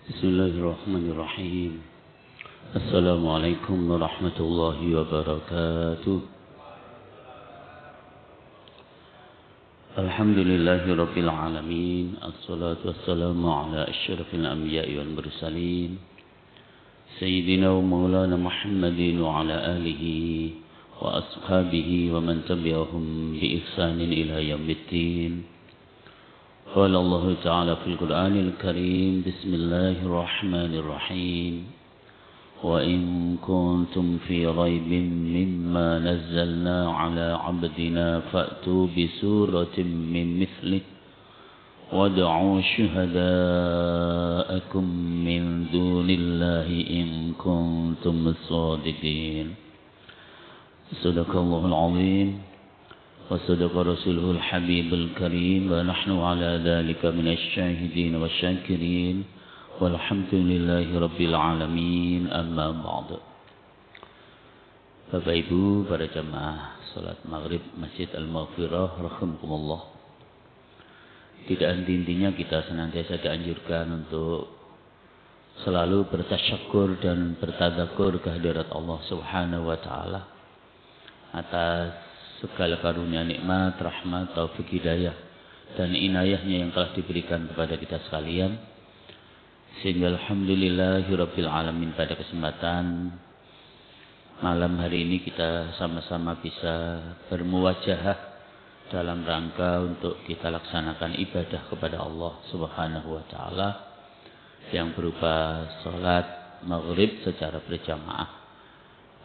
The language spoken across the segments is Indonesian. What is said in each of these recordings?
Bismillahirrahmanirrahim. Assalamualaikum warahmatullahi wabarakatuh. Alhamdulillahi rabbil alamin. Assalatu wassalamu ala asyrafil anbiya'i wal mursalin. Sayyidina wa maulana Muhammadin wa ala alihi wa ashabihi wa man tabi'ahum bi ihsanin ila yaumiddin. قال الله تعالى في القرآن الكريم بسم الله الرحمن الرحيم وإن كنتم في ريب مما نزلنا على عبدنا فأتوا بسورة من مثله وادعوا شهداءكم من دون الله إن كنتم صادقين صدق الله العظيم وصدق رسوله الحبيب الكريم ونحن على ذلك من الشاهدين والشاكرين والحمد لله رب العالمين أما بعد. Bapak Ibu para jamaah salat maghrib Masjid Al-Maghfirah rahimakumullah. Tidak henti-hentinya kita senantiasa dianjurkan untuk selalu bertasyakur dan bertadzakur kehadirat Allah Subhanahu wa taala atas segala karunia nikmat, rahmat, taufik, hidayah dan inayahnya yang telah diberikan kepada kita sekalian. Sehingga alhamdulillahirabbil alamin pada kesempatan malam hari ini kita sama-sama bisa bermuwajahah dalam rangka untuk kita laksanakan ibadah kepada Allah Subhanahu wa taala yang berupa salat maghrib secara berjamaah.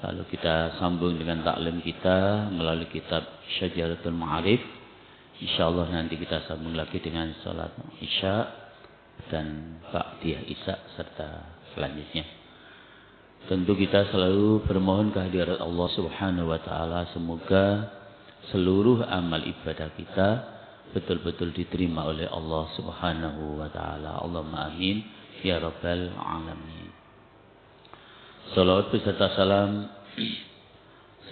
Lalu kita sambung dengan taklim kita melalui kitab Syajaratul Ma'arif. InsyaAllah nanti kita sambung lagi dengan salat Isya dan Ba'diyah Isya serta selanjutnya. Tentu kita selalu bermohon kehadirat Allah Subhanahu wa taala semoga seluruh amal ibadah kita betul-betul diterima oleh Allah Subhanahu wa taala. Allahumma amin ya rabbal alamin. Salawat beserta salam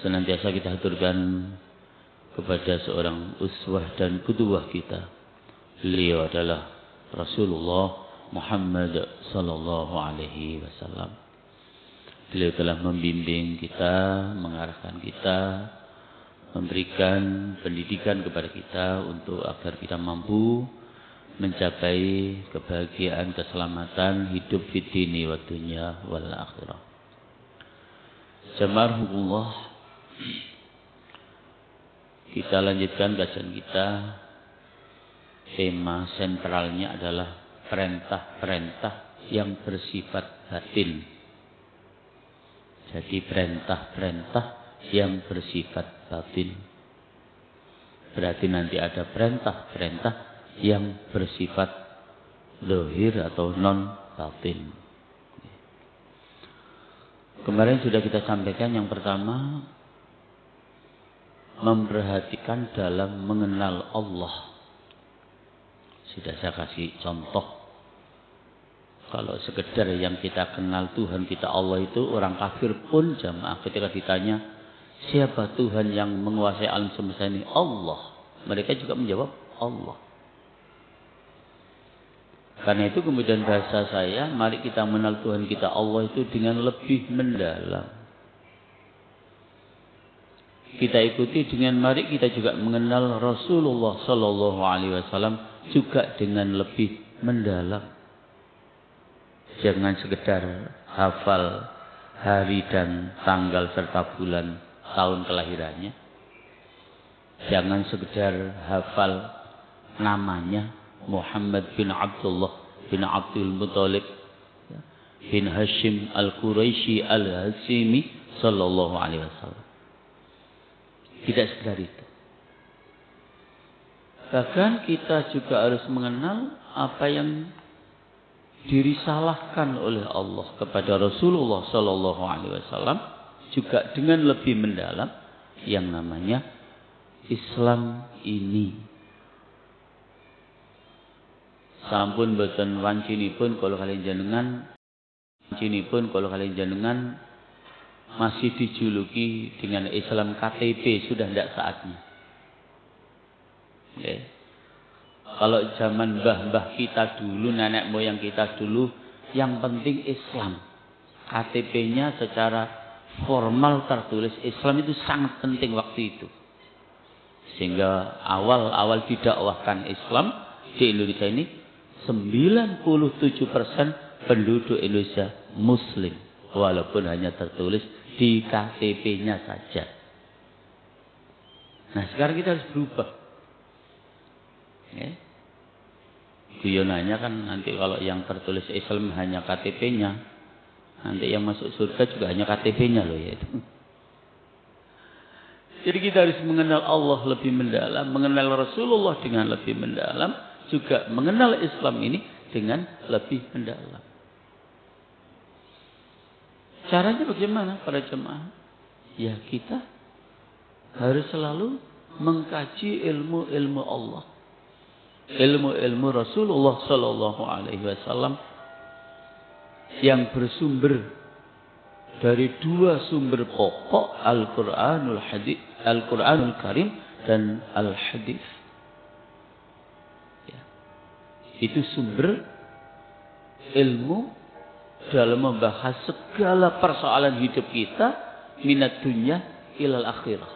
senantiasa kita haturkan kepada seorang uswah dan qudwah kita. Beliau adalah Rasulullah Muhammad sallallahu alaihi wasallam. Beliau telah membimbing kita, mengarahkan kita, memberikan pendidikan kepada kita untuk agar kita mampu mencapai kebahagiaan, keselamatan hidup fid dini wa dunya wal akhirah. Jamarullah, kita lanjutkan kajian kita. Tema sentralnya adalah perintah-perintah yang bersifat batin. Jadi perintah-perintah yang bersifat batin. Berarti nanti ada perintah-perintah yang bersifat zahir atau non batin. Kemarin sudah kita sampaikan yang pertama, memperhatikan dalam mengenal Allah. Sudah saya kasih contoh. Kalau sekedar yang kita kenal Tuhan kita Allah itu, orang kafir pun jamaah ketika ditanya, siapa Tuhan yang menguasai alam semesta ini? Allah. Mereka juga menjawab Allah. Karena itu kemudian bahasa saya, mari kita mengenal Tuhan kita Allah itu dengan lebih mendalam. Kita ikuti dengan mari kita juga mengenal Rasulullah Sallallahu Alaihi Wasallam juga dengan lebih mendalam. Jangan sekedar hafal hari dan tanggal serta bulan tahun kelahirannya. Jangan sekedar hafal namanya. Muhammad bin Abdullah bin Abdul Muttalib bin Hashim al-Quraisy al-Hasimi sallallahu alaihi wasallam. Tidak sekedar itu. Bahkan kita juga harus mengenal apa yang dirisalahkan oleh Allah kepada Rasulullah sallallahu alaihi wasallam juga dengan lebih mendalam yang namanya Islam ini. Sampun boten wancinipun kalau kalian jenengan masih dijuluki dengan Islam KTP sudah tidak saatnya. Ya. Kalau zaman mbah-mbah kita dulu, nenek moyang kita dulu, yang penting Islam. KTP-nya secara formal tertulis Islam itu sangat penting waktu itu. Sehingga awal-awal didakwahkan Islam di Indonesia ini 97% penduduk Indonesia Muslim. Walaupun hanya tertulis di KTP-nya saja. Nah sekarang kita harus berubah. Ya. Guyonannya kan nanti kalau yang tertulis Islam hanya KTP-nya. Nanti yang masuk surga juga hanya KTP-nya loh ya. Jadi kita harus mengenal Allah lebih mendalam, mengenal Rasulullah dengan lebih mendalam, juga mengenal Islam ini dengan lebih mendalam. Caranya bagaimana para jemaah? Ya kita harus selalu mengkaji ilmu-ilmu Allah, ilmu-ilmu Rasulullah Sallallahu Alaihi Wasallam yang bersumber dari dua sumber pokok, Al-Quranul Karim dan Al-Hadis. Ya. Itu sumber ilmu dalam membahas segala persoalan hidup kita, minat dunia ilal akhirah.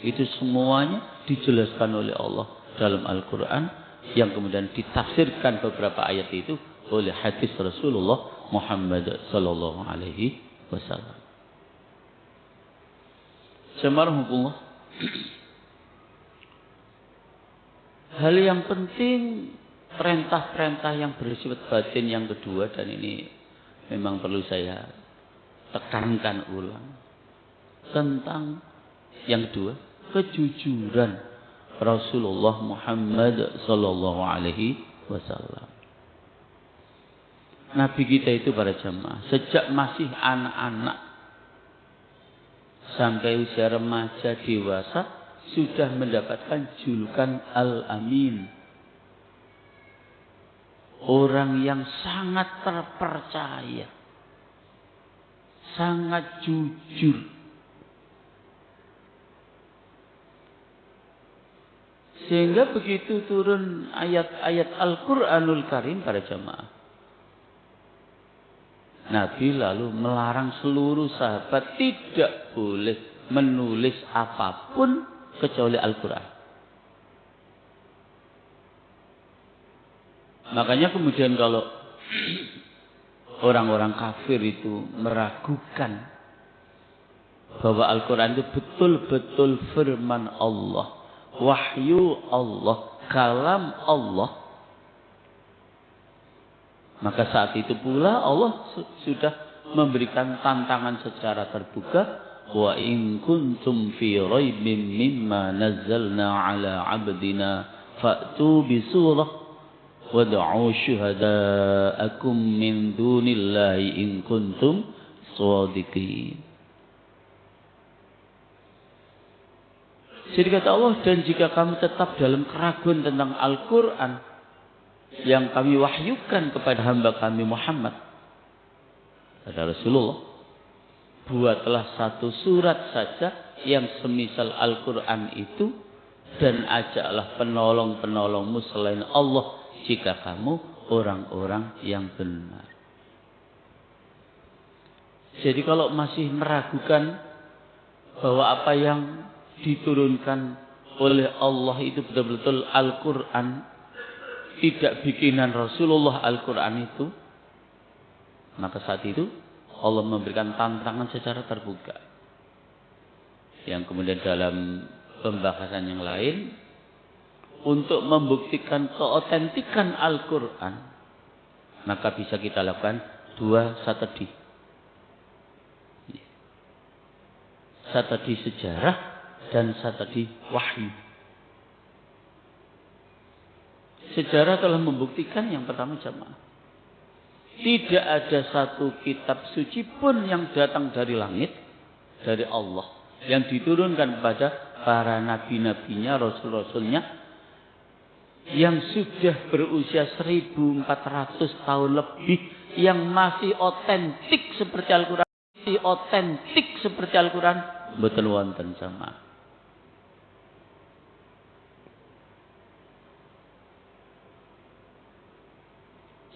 Itu semuanya dijelaskan oleh Allah dalam Al-Quran, yang kemudian ditafsirkan beberapa ayat itu oleh hadis Rasulullah Muhammad sallallahu alaihi wasallam. Subhanallah. Hal yang penting, perintah-perintah yang bersifat batin yang kedua, dan ini memang perlu saya tekankan ulang, tentang yang kedua, kejujuran Rasulullah Muhammad sallallahu alaihi wasallam. Nabi kita itu para jemaah, sejak masih anak-anak sampai usia remaja dewasa sudah mendapatkan julukan Al-Amin. Orang yang sangat terpercaya, sangat jujur. Sehingga begitu turun ayat-ayat Al-Quranul Karim para jemaah, Nabi lalu melarang seluruh sahabat tidak boleh menulis apapun kecuali Al-Quran. Makanya kemudian kalau orang-orang kafir itu meragukan bahwa Al-Quran itu betul-betul firman Allah, wahyu Allah, kalam Allah, maka saat itu pula Allah sudah memberikan tantangan secara terbuka. Wa in kuntum fi raibin mimma nazzalna ala abdina fa'tu bi surah wad'u syuhada'akum min dunillahi in kuntum shadiqin. Jadi kata Allah, dan jika kamu tetap dalam keraguan tentang Al-Quran yang kami wahyukan kepada hamba kami Muhammad, kata Rasulullah, buatlah satu surat saja yang semisal Al-Quran itu, dan ajaklah penolong-penolongmu selain Allah jika kamu orang-orang yang benar. Jadi kalau masih meragukan bahwa apa yang diturunkan oleh Allah itu betul-betul Al-Quran, tidak bikinan Rasulullah Al-Quran itu, maka saat itu Allah memberikan tantangan secara terbuka. Yang kemudian dalam pembahasan yang lain, untuk membuktikan keotentikan Al-Quran, maka bisa kita lakukan dua strategi. Strategi sejarah dan strategi wahyu. Sejarah telah membuktikan yang pertama jemaah, tidak ada satu kitab suci pun yang datang dari langit, dari Allah, yang diturunkan kepada para nabi-nabinya, rasul-rasulnya, yang sudah berusia 1400 tahun lebih, yang masih otentik seperti Al-Quran, betul wonten jemaah.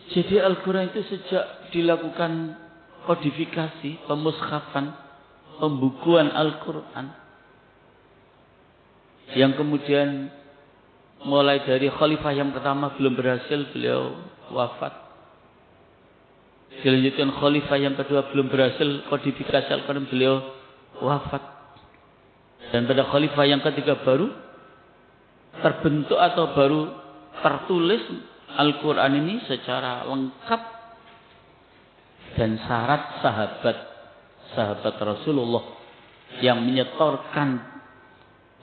Jadi Al-Quran itu sejak dilakukan kodifikasi, pemushafan, pembukuan Al-Quran, yang kemudian mulai dari khalifah yang pertama belum berhasil, beliau wafat. Dilanjutkan khalifah yang kedua belum berhasil kodifikasi Al-Quran, beliau wafat. Dan pada khalifah yang ketiga baru terbentuk atau baru tertulis Al-Quran ini secara lengkap, dan syarat sahabat Rasulullah yang menyetorkan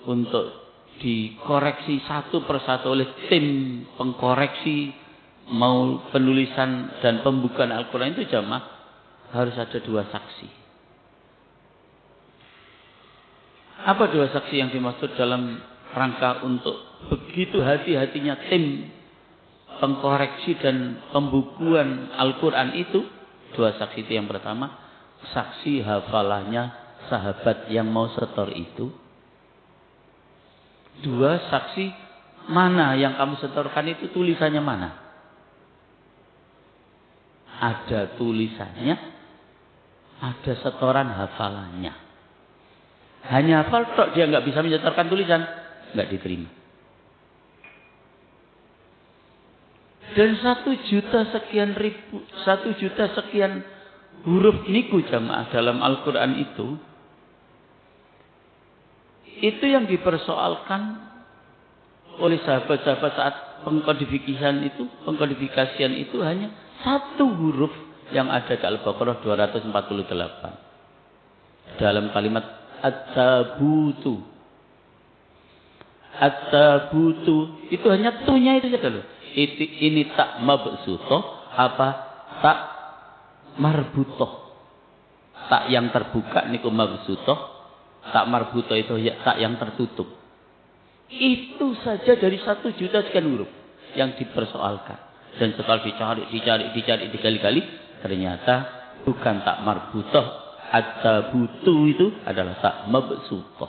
untuk dikoreksi satu persatu oleh tim pengkoreksi mau penulisan dan pembukaan Al-Quran itu jamaah harus ada 2 saksi. Apa 2 saksi yang dimaksud dalam rangka untuk begitu hati-hatinya tim pengkoreksi dan pembukuan Al-Quran itu? 2 saksi itu, yang pertama, saksi hafalannya sahabat yang mau setor itu. 2, saksi mana yang kamu setorkan itu tulisannya mana. Ada tulisannya, ada setoran hafalannya. Hanya hafal tok, dia nggak bisa menyetorkan tulisan, nggak diterima. Dan 1 juta sekian ribu, 1 juta sekian huruf niku jamaah dalam Al-Quran itu yang dipersoalkan oleh sahabat-sahabat saat pengkodifikasian itu hanya 1 huruf yang ada di Al-Baqarah 248. Dalam kalimat at-tabutu. At-tabutu itu hanya tunya itu saja loh. Ini tak mabsutoh apa tak marbutoh. Tak yang terbuka niku mabsutoh, tak marbutoh itu ya tak yang tertutup. Itu saja dari 1 juta sekian huruf yang dipersoalkan. Dan setelah dicari dikali-kali, ternyata bukan tak marbutoh, at-tabutu itu adalah tak mabsutoh.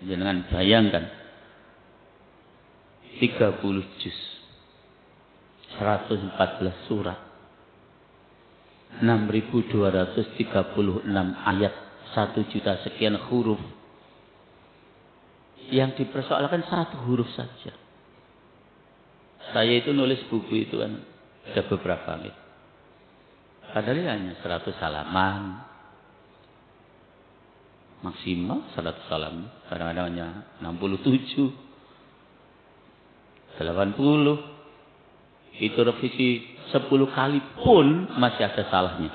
Jangan bayangkan 30 juz, 114 surat, 6.236 ayat, 1 juta sekian huruf. Yang dipersoalkan 1 huruf saja. Saya itu nulis buku itu kan ada beberapa gitu. Padahal hanya 100 halaman. Maksimal 100 halaman. Kadang-kadang hanya 67, 80. Itu revisi 10 kali pun masih ada salahnya.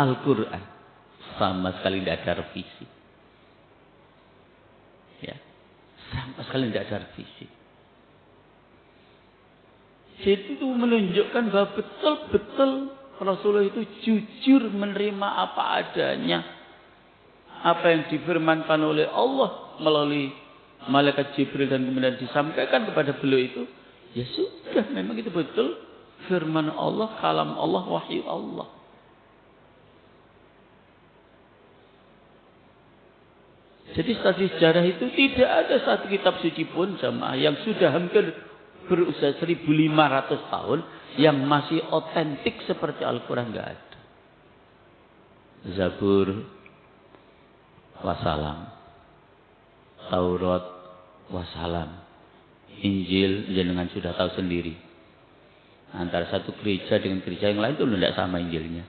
Al-Quran sama sekali tidak ada revisi. Ya, sama sekali tidak ada revisi. Jadi itu menunjukkan bahwa betul-betul Rasulullah itu jujur menerima apa adanya. Apa yang difirmankan oleh Allah melalui malaikat Jibril dan kemudian disampaikan kepada beliau itu, ya sudah, memang itu betul firman Allah, kalam Allah, wahyu Allah. Jadi studi sejarah itu tidak ada satu kitab suci pun jamaah yang sudah hampir berusia 1.500 tahun yang masih otentik seperti Al-Quran, nggak ada. Zabur wassalam, Taurat wassalam, Injil jenengan sudah tahu sendiri. Antara satu gereja dengan gereja yang lain itu tidak sama Injilnya.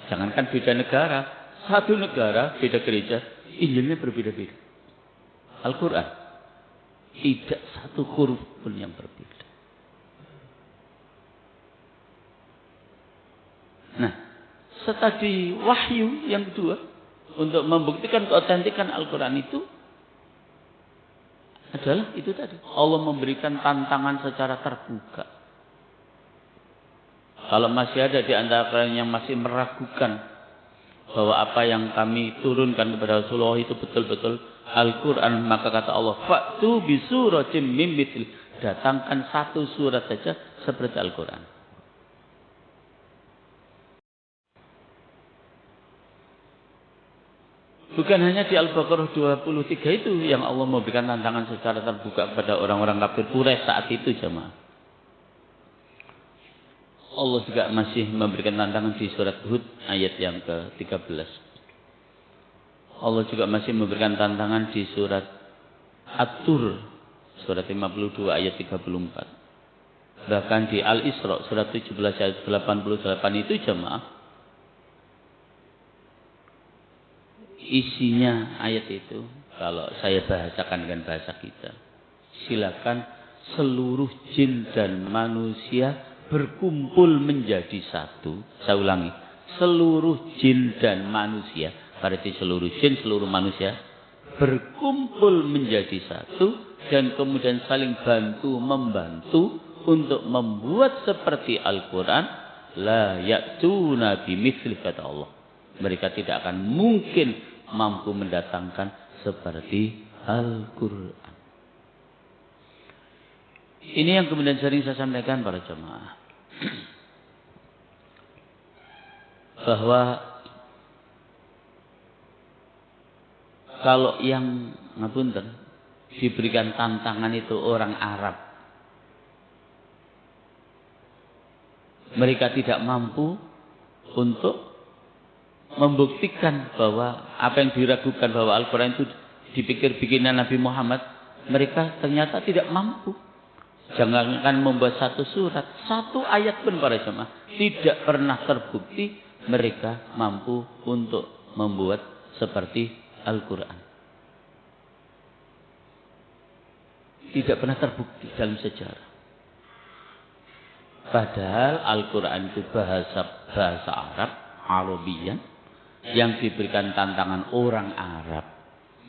Jangankan beda negara, satu negara beda gereja, Injilnya berbeda-beda. Al-Quran tidak satu huruf pun yang berbeda. Nah, studi wahyu yang kedua untuk membuktikan keotentikan Al-Quran itu adalah itu tadi. Allah memberikan tantangan secara terbuka. Kalau masih ada di antara kalian yang masih meragukan bahwa apa yang kami turunkan kepada Rasulullah itu betul-betul Al-Quran, maka kata Allah, fa'tu bi suratin min mithli, datangkan 1 surat saja seperti Al-Quran. Bukan hanya di Al-Baqarah 23 itu yang Allah memberikan tantangan secara terbuka kepada orang-orang kafir Quraisy saat itu jemaah. Allah juga masih memberikan tantangan di surat Hud ayat yang ke-13. Allah juga masih memberikan tantangan di surat At-Tur surat 52 ayat 34. Bahkan di Al-Isra surat 17 ayat 88 itu jemaah. Isinya ayat itu kalau saya bahasakan dengan bahasa kita, silakan seluruh jin dan manusia berkumpul menjadi satu. Saya ulangi, seluruh jin dan manusia, berarti seluruh jin, seluruh manusia berkumpul menjadi satu dan kemudian saling bantu membantu untuk membuat seperti Al-Quran. La ya'tuna bimithli, kata Allah, mereka tidak akan mungkin mampu mendatangkan seperti Al-Quran. Ini yang kemudian sering saya sampaikan para jemaah, bahwa kalau yang ngapunten diberikan tantangan itu orang Arab, mereka tidak mampu untuk membuktikan bahwa apa yang diragukan bahwa Al-Quran itu dipikir bikinan Nabi Muhammad, mereka ternyata tidak mampu. Jangankan membuat satu surat, satu ayat pun para jemaah tidak pernah terbukti mereka mampu untuk membuat seperti Al-Quran. Tidak pernah terbukti dalam sejarah. Padahal Al-Quran itu bahasa Arab, Arabian, yang diberikan tantangan orang Arab.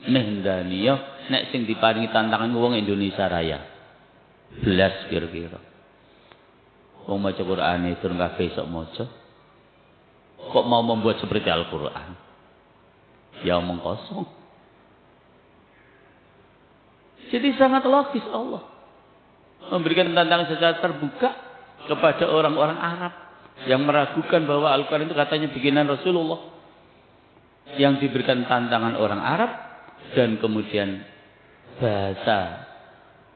Mehdaniyah nek sing diparingi tantangan wong Indonesia Raya. Belas kira-kira. Wong maca Quran itu kabeh iso maca. Kok mau membuat seperti Al-Quran? Ya omong kosong. Jadi sangat logis Allah memberikan tantangan secara terbuka kepada orang-orang Arab yang meragukan bahwa Al-Quran itu katanya bikinan Rasulullah. Yang diberikan tantangan orang Arab dan kemudian bahasa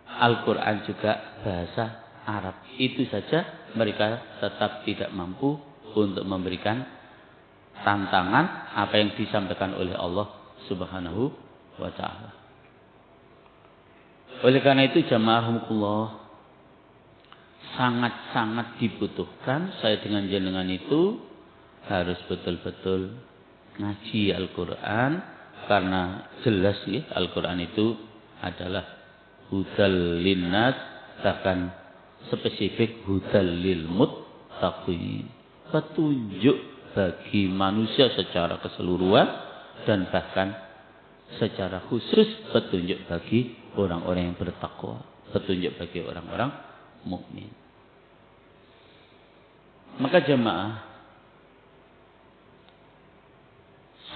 Al-Quran juga bahasa Arab. Itu saja mereka tetap tidak mampu untuk memberikan tantangan apa yang disampaikan oleh Allah Subhanahu wa ta'ala. Oleh karena itu jamaah rahmatullah, sangat-sangat dibutuhkan saya dengan jenengan itu harus betul-betul ngaji Al-Quran, karena jelas ya Al-Quran itu adalah hudal linnas, bahkan spesifik hudal lil muttaqin, petunjuk bagi manusia secara keseluruhan dan bahkan secara khusus petunjuk bagi orang-orang yang bertakwa, petunjuk bagi orang-orang mukmin. Maka jemaah,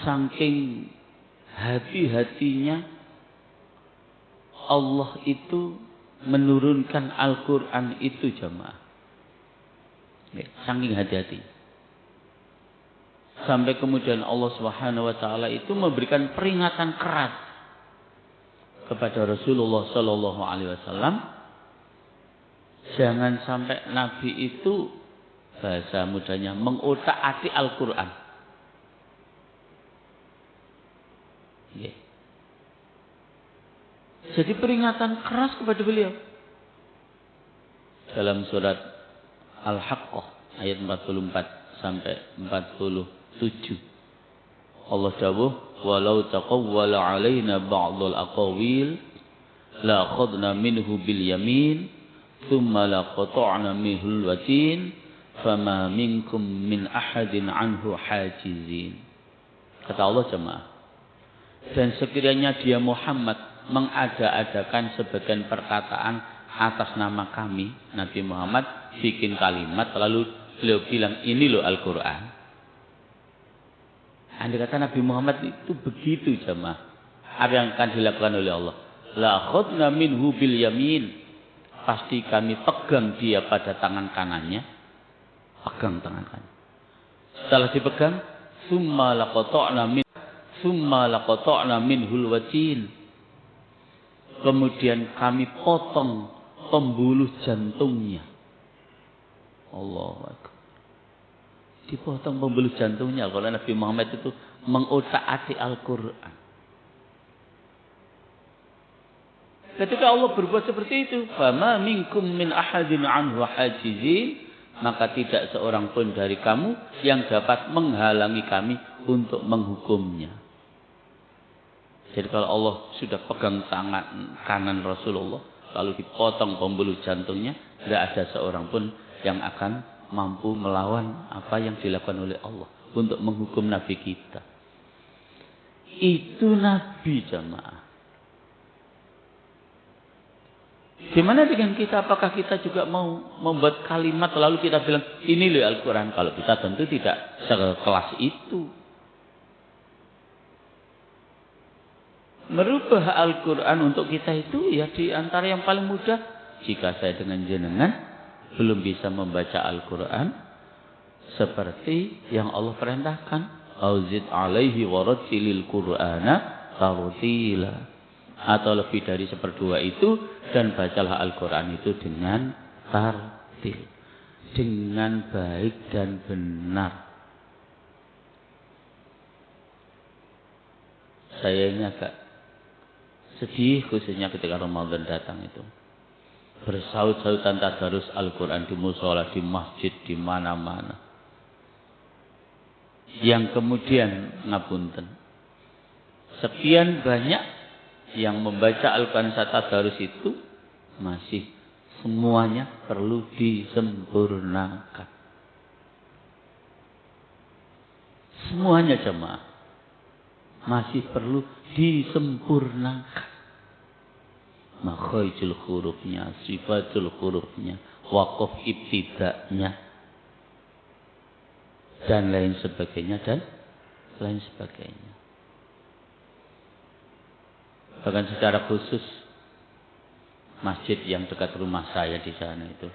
saking hati-hatinya Allah itu menurunkan Al-Quran itu jemaah. Saking hati-hati. Sampai kemudian Allah Subhanahu wa ta'ala itu memberikan peringatan keras kepada Rasulullah Sallallahu Alaihi Wasallam. Jangan sampai Nabi itu, bahasa mudahnya, mengotak-atik Al-Quran. Jadi peringatan keras kepada beliau. Dalam surat Al-Haqqah ayat 44 sampai 47. Allah dawuh, "Walau taqawwala 'alaina ba'dul aqawil la akhadna minhu bil yamin, thumma la qata'na minhul watin, fama minkum min ahadin anhu hajizin." Kata Allah jemaah, dan sekiranya dia Muhammad mengada-adakan sebagian perkataan atas nama kami, Nabi Muhammad bikin kalimat lalu beliau bilang ini loh Al-Quran. Andai kata Nabi Muhammad itu begitu jemaah, apa yang akan dilakukan oleh Allah? La akhadna minhu bil yamin, pasti kami pegang dia pada tangan kanannya, pegang tangan kanan. Setelah dipegang, summa laqata'na min, Tsumma laqata'na minhul watin. Kemudian kami potong pembuluh jantungnya. Allahu Akbar. Dipotong pembuluh jantungnya. Kalau Nabi Muhammad itu mengotak-atik Al-Quran. Ketika Allah berbuat seperti itu, fama minkum min ahadin anhu hajizin, maka tidak seorang pun dari kamu yang dapat menghalangi kami untuk menghukumnya. Jadi kalau Allah sudah pegang tangan kanan Rasulullah, lalu dipotong pembuluh jantungnya, tidak ada seorang pun yang akan mampu melawan apa yang dilakukan oleh Allah untuk menghukum Nabi kita. Itu Nabi jamaah. Gimana dengan kita? Apakah kita juga mau membuat kalimat lalu kita bilang ini loh Al-Quran? Kalau kita tentu tidak sekelas itu. Merubah Al-Quran untuk kita itu ya di antara yang paling mudah. Jika saya dengan jenengan belum bisa membaca Al-Quran seperti yang Allah perintahkan, auzid alaihi warattilil Qur'ana tartila, atau lebih dari 1/2 itu, dan bacalah Al-Quran itu dengan tartil, dengan baik dan benar. Saya ini agak sedih khususnya ketika Ramadan datang itu. Bersaut-sautan tadarus Al-Quran di mushola, di masjid, di mana-mana. Yang kemudian ngapunten, sekian banyak yang membaca Al-Quran tadarus itu masih semuanya perlu disempurnakan. Semuanya jemaah masih perlu disempurnakan. Makharijul hurufnya, sifatul hurufnya, waqaf ibtida'nya, dan lain sebagainya, Bahkan secara khusus masjid yang dekat rumah saya di sana itu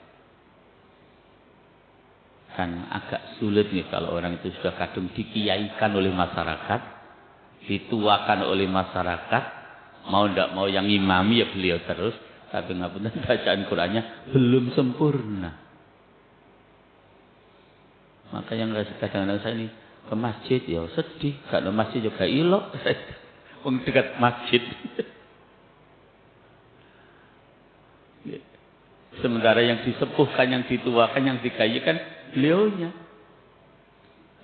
kan agak sulit nih kalau orang itu sudah kadung dikiaikan oleh masyarakat, dituakan oleh masyarakat. Mau tidak mau yang imami ya beliau terus. Tapi ngapunten bacaan Qur'annya belum sempurna. Maka yang kadang-kadang saya ini ke masjid ya sedih. Kalau masjid juga ilok. Wong dekat masjid. Sementara yang disepuhkan, yang dituakan, yang dikayikan beliaunya.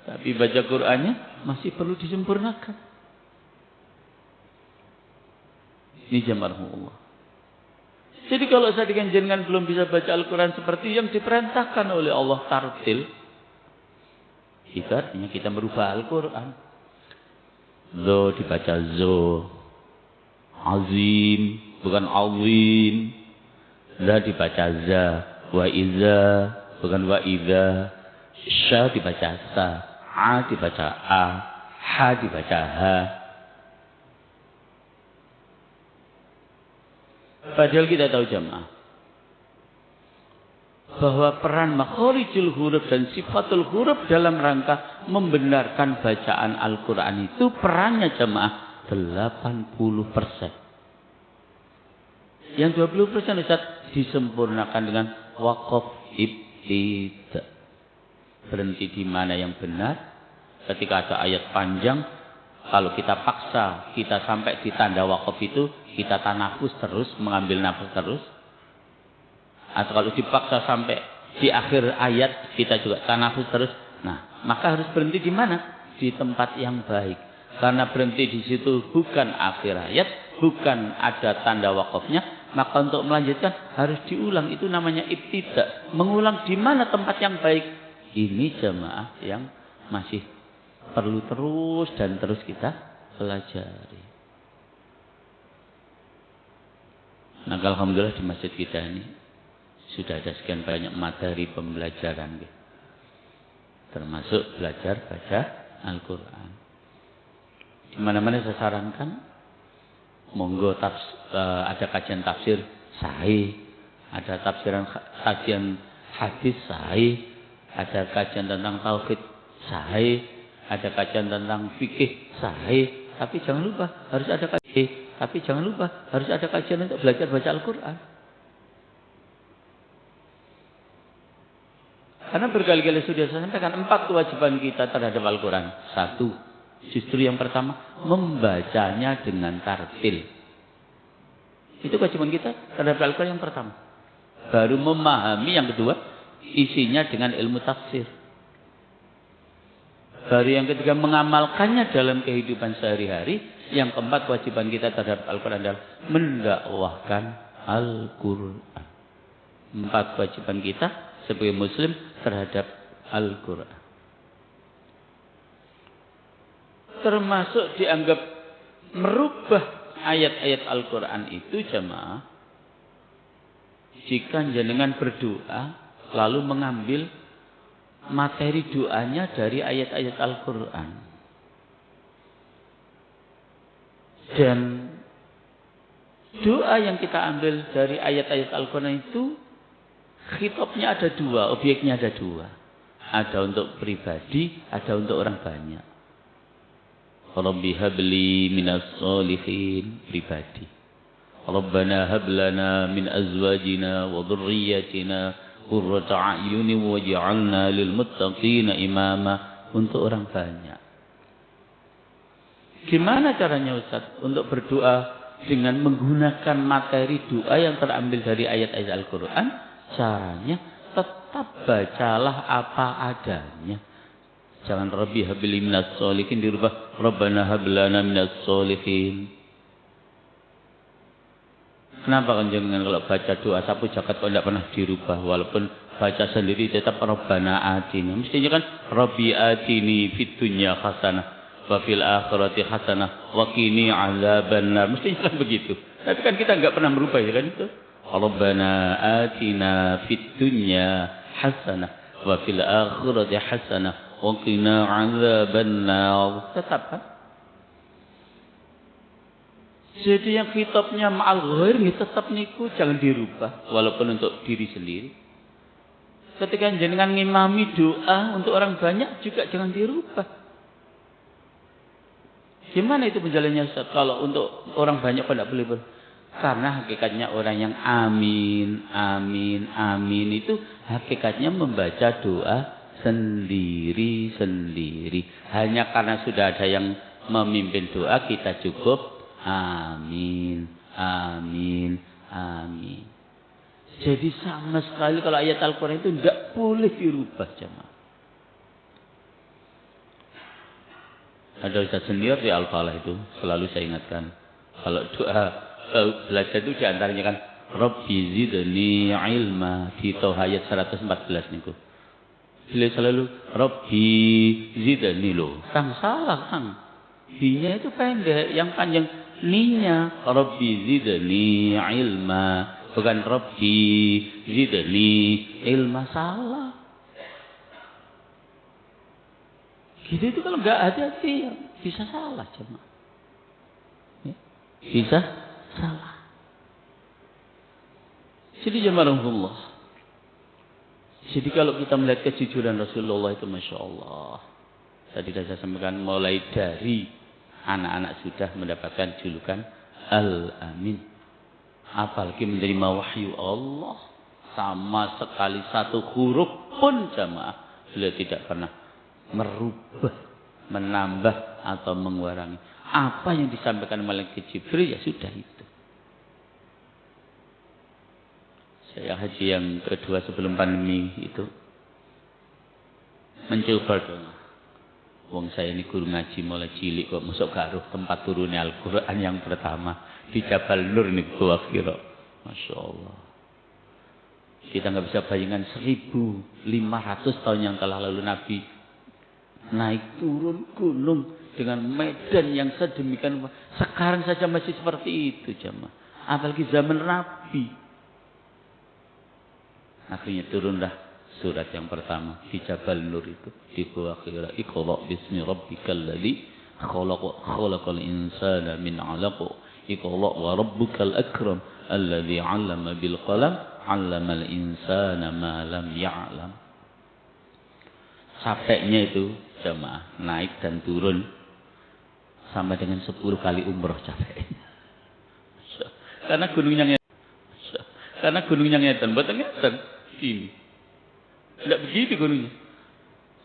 Tapi baca Qur'annya masih perlu disempurnakan. Ini jamarahullah. Jadi kalau saya dengan jenengan belum bisa baca Al-Quran seperti yang diperintahkan oleh Allah tartil, itu artinya kita merubah Al-Quran. Zo dibaca zo, azim bukan azim. Za dibaca za, wa iza bukan wa iza. Sya dibaca sa, a dibaca a, ha dibaca ha. Padahal kita tahu jamaah bahwa peran makharijul huruf dan sifatul huruf dalam rangka membenarkan bacaan Al-Quran itu perannya jamaah 80%. Yang 20% Ustaz disempurnakan dengan waqaf ibtida. Berhenti di mana yang benar. Ketika ada ayat panjang, kalau kita paksa kita sampai di tanda waqaf itu, kita tanafus terus, mengambil nafas terus. Atau kalau dipaksa sampai di akhir ayat, kita juga tanafus terus. Nah, maka harus berhenti di mana? Di tempat yang baik. Karena berhenti di situ bukan akhir ayat, bukan ada tanda waqafnya, maka untuk melanjutkan harus diulang. Itu namanya ibtida. Mengulang di mana tempat yang baik. Ini jemaah yang masih perlu terus dan terus kita pelajari. Nah, alhamdulillah di masjid kita ini sudah ada sekian banyak materi pembelajaran, termasuk belajar baca Al-Quran. Di mana-mana saya sarankan, monggo ada kajian tafsir sahih, ada kajian hadis sahih, ada kajian tentang tauhid sahih, ada kajian tentang fikih sahih, tapi jangan lupa harus ada kajian. Tapi jangan lupa harus ada kajian untuk belajar baca Al-Quran. Karena berkali-kali sudah saya sampaikan 4 kewajiban kita terhadap Al-Quran. 1, justru yang pertama, membacanya dengan tartil. Itu kewajiban kita terhadap Al-Quran yang pertama. Baru memahami yang kedua, isinya dengan ilmu tafsir. Baru yang ketiga, mengamalkannya dalam kehidupan sehari-hari. Yang keempat, kewajiban kita terhadap Al-Quran adalah mendakwahkan Al-Quran. 4 kewajiban kita sebagai Muslim terhadap Al-Quran. Termasuk dianggap merubah ayat-ayat Al-Quran itu jamaah, jika jenengan berdoa lalu mengambil materi doanya dari ayat-ayat Al-Quran. Dan doa yang kita ambil dari ayat-ayat Al-Quran itu khitabnya ada 2, objeknya ada 2. Ada untuk pribadi, ada untuk orang banyak. Rabbi habli minas solihin, pribadi. Rabbana hablana min azwajina wa dhurriyyatina qurrata a'yunin waj'alna lil muttaqina imama, untuk orang banyak. Gimana caranya Ustaz untuk berdoa dengan menggunakan materi doa yang terambil dari ayat-ayat Al-Quran? Caranya tetap bacalah apa adanya. Jangan Rabbi habli minas solihin dirubah Rabbana hablana minas solihin. Kenapa kan jangan kalau baca doa sapu jagat kok tidak pernah dirubah, walaupun baca sendiri tetap Rabbana atina. Mestinya kan Rabbi atini fid dunya hasanah wa fil akhirati hasanah wa qini azabannar. Mestinya kan begitu. Tapi kan kita enggak pernah merubah, ya kan itu. Rabbana atina fid dunya hasanah wa fil akhirati hasanah wa qina azabannar. Tetap kan? Jadi yang khitabnya ma'al ghair tetap niku jangan dirubah walaupun untuk diri sendiri. Ketika jenengan ngimami doa untuk orang banyak juga jangan dirubah. Gimana itu penjalannya Ustaz? Kalau untuk orang banyak kok tidak boleh? Karena hakikatnya orang yang amin, amin, amin itu hakikatnya membaca doa sendiri-sendiri. Hanya karena sudah ada yang memimpin doa kita cukup amin, amin, amin. Jadi sama sekali kalau ayat Al-Quran itu tidak boleh dirubah jemaah. Ada Ustaz senior di Al-Falah itu selalu saya ingatkan. Kalau doa belajar itu diantaranya kan Rabbi zidni ilma di Toha ayat 114 niku. Beliau selalu Rabbi zidni loh. Kang salah Kang. Hinya itu pendek, yang panjang ninya Rabbi zidni ilma, bukan Rabbi zidni ilma, salah. Gitu itu kalau nggak hati-hati bisa salah jemaah. Ya, bisa salah. Jadi jemaah Allah. Jadi kalau kita melihat kejujuran Rasulullah itu Masya Allah. Tadi saya sampaikan mulai dari anak-anak sudah mendapatkan julukan Al-Amin. Apalagi menerima wahyu Allah. Sama sekali satu huruf pun jamaah beliau tidak pernah merubah, menambah atau mengurangi. Apa yang disampaikan malaikat Jibril ya sudah itu. Saya haji yang kedua sebelum pandemi itu mencoba dong. Wong saya ini guru ngaji mulai cilik kok masuk garuh tempat turunnya Al-Quran yang pertama di Jabal Nur nih gua kira. Masya Allah. Kita nggak bisa bayangkan 1500 tahun yang telah lalu Nabi naik turun gunung dengan medan yang sedemikian. Sekarang saja masih seperti itu jemaah. Apalagi zaman Nabi. Akhirnya turunlah surat yang pertama di Jabal Nur itu di Gua Hira. Iqra bismi rabbikal ladzi khalaqal insana min 'alaq. Iqra wa rabbukal akram alladzi 'allama bil qalam 'allamal insana ma lam ya'lam. Capeknya itu jemaah naik dan turun sama dengan 10 kali umroh capeknya. Karena gunungnya ngeten, mboten ngeten ini. Tidak begitu gunungnya.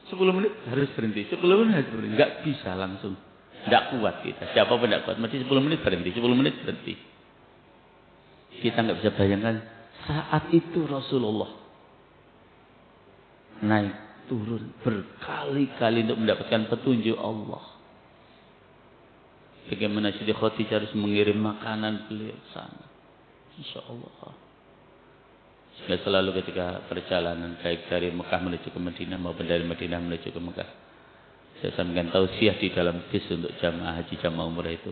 10 menit harus berhenti, 10 menit harus berhenti. Enggak bisa langsung. Tidak kuat kita. Siapa pun tidak kuat. Mesti 10 menit berhenti, 10 menit berhenti. Kita nggak bisa bayangkan saat itu Rasulullah naik turun berkali-kali untuk mendapatkan petunjuk Allah. Bagaimana Siti Khadijah harus mengirim makanan beliau ke sana. Insya Allah. Sehingga selalu ketika perjalanan baik dari Mekah menuju ke Madinah maupun dari Madinah menuju ke Mekah, saya sampaikan tausiah di dalam bis untuk jamaah haji jamaah umrah itu.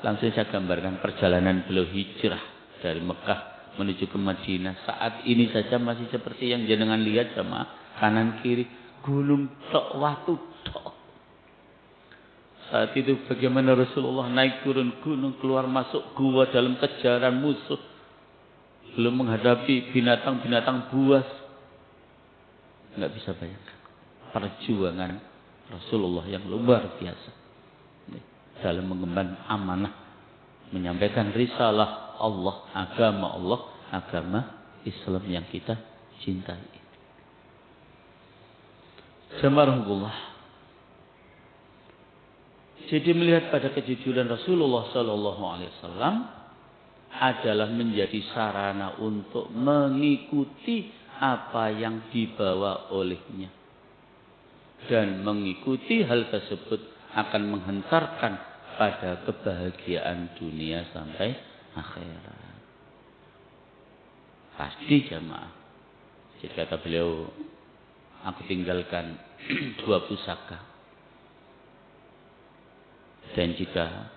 Langsung saya gambarkan perjalanan beliau hijrah dari Mekah menuju ke Madinah. Saat ini saja masih seperti yang jenengan lihat jamaah, kanan kiri gunung tok, watu tok. Saat itu bagaimana Rasulullah naik turun gunung, keluar masuk gua dalam kejaran musuh. Belum menghadapi binatang-binatang buas. Enggak bisa bayangkan perjuangan Rasulullah yang luar biasa dalam mengemban amanah, menyampaikan risalah Allah, agama Islam yang kita cintai. Jamarahullah. Jadi melihat pada kejujuran Rasulullah Sallallahu Alaihi Wasallam adalah menjadi sarana untuk mengikuti apa yang dibawa olehnya, dan mengikuti hal tersebut akan menghantarkan pada kebahagiaan dunia sampai akhirat. Pasti jamaah. Jadi kata beliau, aku tinggalkan 2 pusaka. Dan jika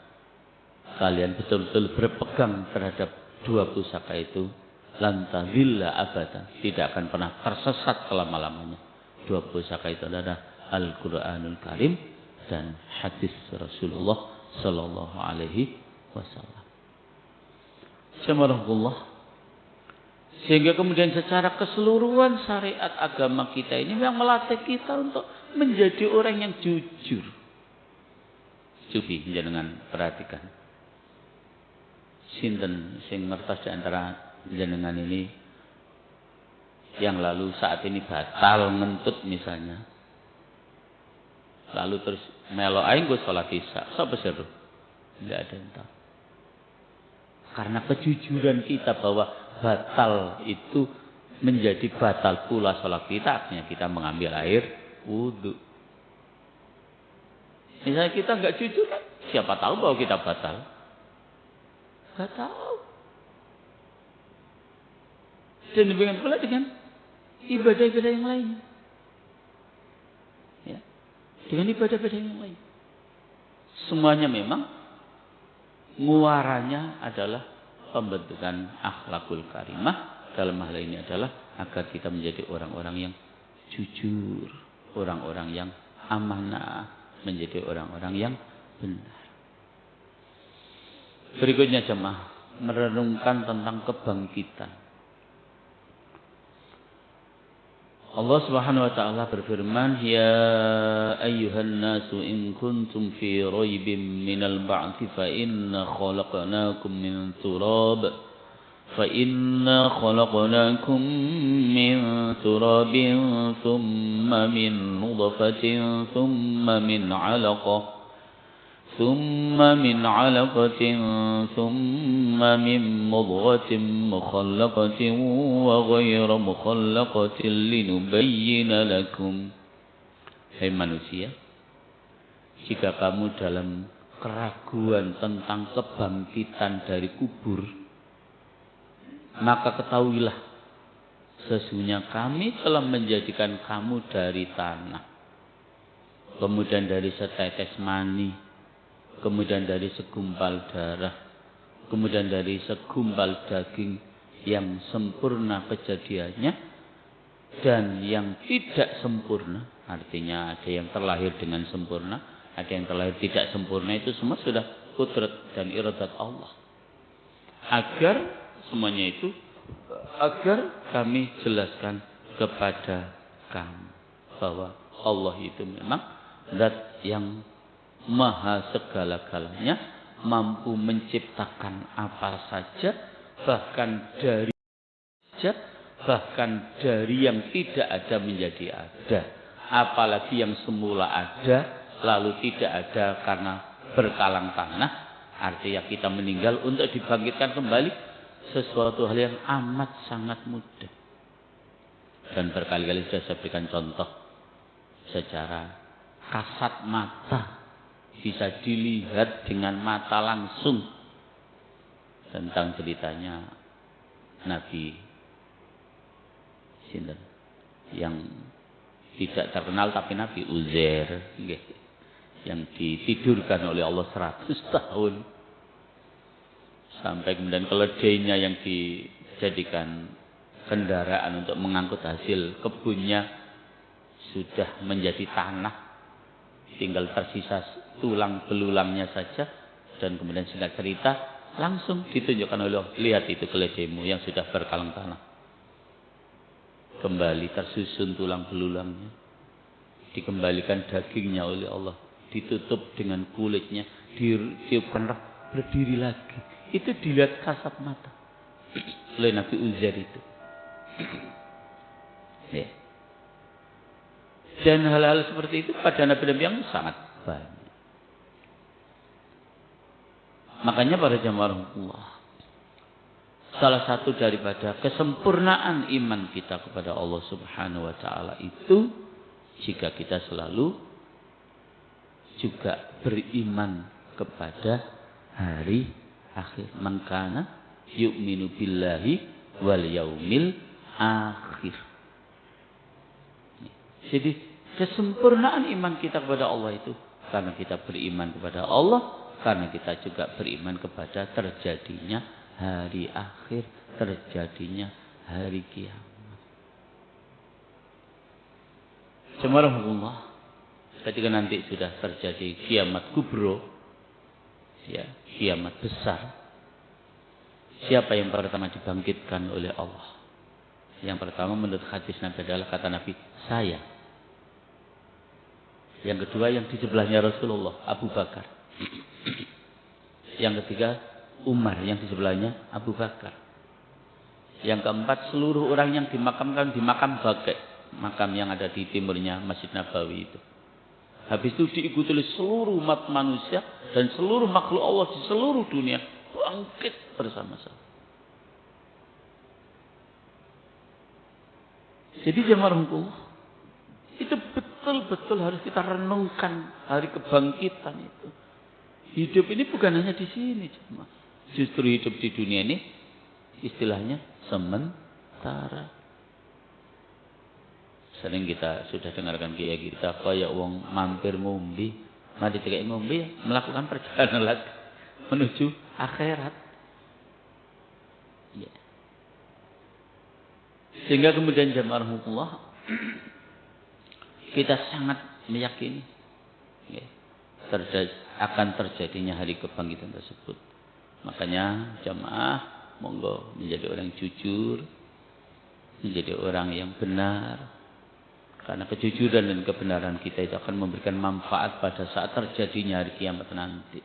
kalian betul-betul berpegang terhadap 2 pusaka itu, lantadilla abada, tidak akan pernah tersesat selama-lamanya. 2 pusaka itu adalah Al-Quranul Karim dan hadis Rasulullah Sallallahu Alaihi Wasallam. Jamarahullah. Sehingga kemudian secara keseluruhan syariat agama kita ini yang melatih kita untuk menjadi orang yang jujur. Cobi jenengan perhatikan. Sinten sing ngertos di antara jenengan ini yang lalu saat ini batal ngentut misalnya, lalu terus melo ae nggo salat isya, sapa seru? Enggak ada yang tahu. Karena kejujuran kita bahwa batal itu menjadi batal pula salat kita, artinya kita mengambil air wudu. Misalnya kita enggak jujur, kan siapa tahu bahwa kita batal? Enggak tahu. Dan demikian pula dengan ibadah-ibadah yang lain. Ya. Dengan ibadah-ibadah yang lain. Semuanya memang muaranya adalah pembentukan akhlakul karimah. Dalam hal ini adalah agar kita menjadi orang-orang yang jujur, orang-orang yang amanah, menjadi orang-orang yang benar. Berikutnya jemaah, merenungkan tentang kebangkitan. Allah Subhanahu wa taala berfirman, "Ya ayyuhan nasu in kuntum fi raibin minal ba'tsi fa inna khalaqnakum min turab فإنا خلقناكم من تراب ثم من نطفة ثم من علقة ثم من مضغة مخلقة وغير مخلقة لنبين لكم. Hai manusia, jika kamu dalam keraguan tentang kebangkitan dari kubur, maka ketahuilah sesungguhnya kami telah menjadikan kamu dari tanah, kemudian dari setetes mani, kemudian dari segumpal darah, kemudian dari segumpal daging yang sempurna kejadiannya dan yang tidak sempurna. Artinya ada yang terlahir dengan sempurna, ada yang terlahir tidak sempurna. Itu semua sudah kudrat dan iradat Allah. Semuanya itu agar kami jelaskan kepada kamu bahwa Allah itu memang zat yang maha segala-galanya, mampu menciptakan apa saja, bahkan dari saja, bahkan dari yang tidak ada menjadi ada. Apalagi yang semula ada, lalu tidak ada karena berkalang tanah. Artinya kita meninggal untuk dibangkitkan kembali, sesuatu hal yang amat sangat mudah. Dan berkali-kali sudah saya berikan contoh secara kasat mata, bisa dilihat dengan mata langsung tentang ceritanya Nabi Sinten yang tidak terkenal tapi Nabi Uzair yang ditidurkan oleh Allah 100 tahun sampai kemudian keledainya yang dijadikan kendaraan untuk mengangkut hasil kebunnya sudah menjadi tanah, tinggal tersisa tulang belulangnya saja. Dan kemudian singkat cerita langsung ditunjukkan oleh Allah, lihat itu keledaimu yang sudah berkalang tanah, kembali tersusun tulang belulangnya, dikembalikan dagingnya oleh Allah, ditutup dengan kulitnya, ditiupkan roh, berdiri lagi. Itu dilihat kasat mata oleh Nabi Uzair itu. Ya. Dan hal-hal seperti itu pada nabi-nabi yang sangat banyak. Makanya para jamaah Allah, salah satu daripada kesempurnaan iman kita kepada Allah Subhanahu wa taala itu jika kita selalu juga beriman kepada hari akhir. Man kana yu'minu billahi wal yaumil akhir. Jadi kesempurnaan iman kita kepada Allah itu karena kita beriman kepada Allah, karena kita juga beriman kepada terjadinya hari akhir, terjadinya hari kiamat. Subhanallah. Ketika nanti sudah terjadi kiamat kubro, ya, kiamat besar, siapa yang pertama dibangkitkan oleh Allah? Yang pertama menurut hadis Nabi adalah kata Nabi, saya. Yang kedua yang di sebelahnya Rasulullah, Abu Bakar. Yang ketiga Umar, yang di sebelahnya Abu Bakar. Yang keempat seluruh orang yang dimakamkan di makam Baqi', makam yang ada di timurnya Masjid Nabawi itu. Habis itu diikuti oleh seluruh umat manusia dan seluruh makhluk Allah di seluruh dunia bangkit bersama-sama. Jadi jemaah itu betul-betul harus kita renungkan hari kebangkitan itu. Hidup ini bukan hanya di sini, cuma justru hidup di dunia ini istilahnya sementara. Sering kita sudah dengarkan kiai kita, kaya wong mampir ngombe, mari dikai ngombe melakukan perjalanan lagi menuju akhirat. Ya. Sehingga kemudian jamaah Allah kita sangat meyakini ya, akan terjadinya hari kebangkitan tersebut. Makanya jamaah monggo menjadi orang yang jujur, menjadi orang yang benar. Karena kejujuran dan kebenaran kita itu akan memberikan manfaat pada saat terjadinya hari kiamat nanti.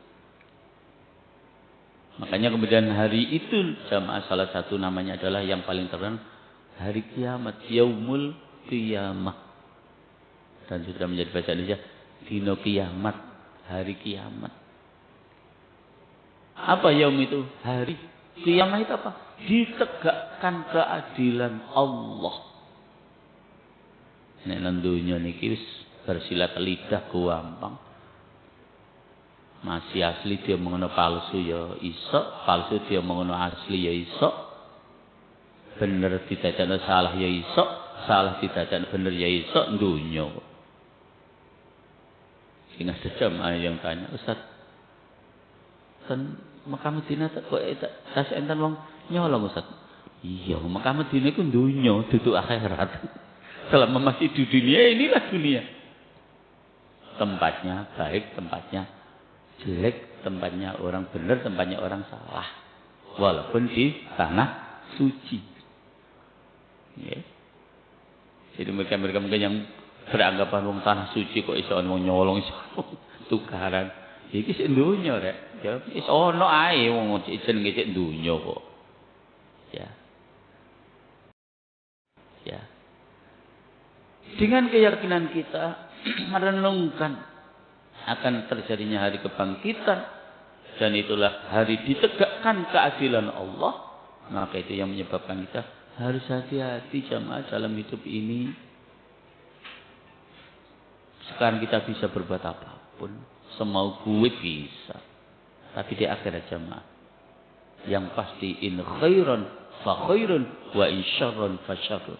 Makanya kemudian hari itu jamaah salah satu namanya adalah yang paling terkenal hari kiamat, Yaumul Qiyamah. Dan sudah menjadi bahasa Indonesia Dino Kiamat, hari kiamat. Apa yaum itu? Hari kiamat itu apa? Ditegakkan keadilan Allah. Nek nang donya niki wis bersilat lidah gampang. Masih asli dia mengono palsu ya iso, palsu dia mengono asli ya iso. Bener didadakno salah ya iso, salah didadakno bener ya iso donya. Sing ada jamaah yang tanya, Ustaz, kan Mekah Madinah kok tas enten wong nyolong Ustaz. Iya, Mekah Madinah iku donya, dudu akhirat. Selama masih di dunia, inilah dunia. Tempatnya baik, tempatnya jelek, tempatnya orang benar, tempatnya orang salah. Walaupun di tanah suci. Ya. Jadi mereka mungkin yang beranggapan wong tanah suci kok iso wong nyolong iso. tukaran. Iki sik donya rek. Ya wis ono ae wong jenenge sik donya kok. Ya. Ya. Dengan keyakinan kita merenungkan akan terjadinya hari kebangkitan dan itulah hari ditegakkan keadilan Allah, maka itu yang menyebabkan kita harus hati-hati jamaah dalam hidup ini. Sekarang kita bisa berbuat apapun, semau gue bisa, tapi di akhirat jamaah yang pasti in khairan fa khairun wa in syarran fa syarrun.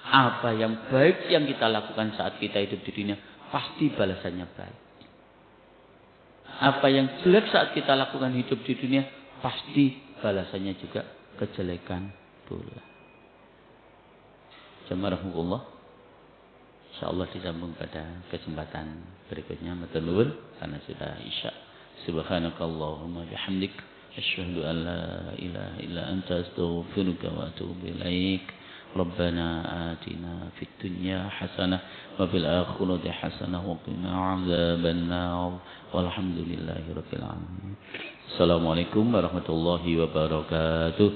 Apa yang baik yang kita lakukan saat kita hidup di dunia pasti balasannya baik. Apa yang jelek saat kita lakukan hidup di dunia pasti balasannya juga kejelekan pula. Jamaah rahmatullah. Insyaallah disambung pada kesempatan berikutnya. Matur nuwun karena sudah Isya. Subhanakallahumma bihamdik asyhadu an la ilaha illa anta astaghfiruka wa atubu ilaik. ربنا آتنا في الدنيا حسنة وفي الآخرة حسنة وقنا عذاب النار والحمد لله رب العالمين. السلام عليكم ورحمة الله وبركاته.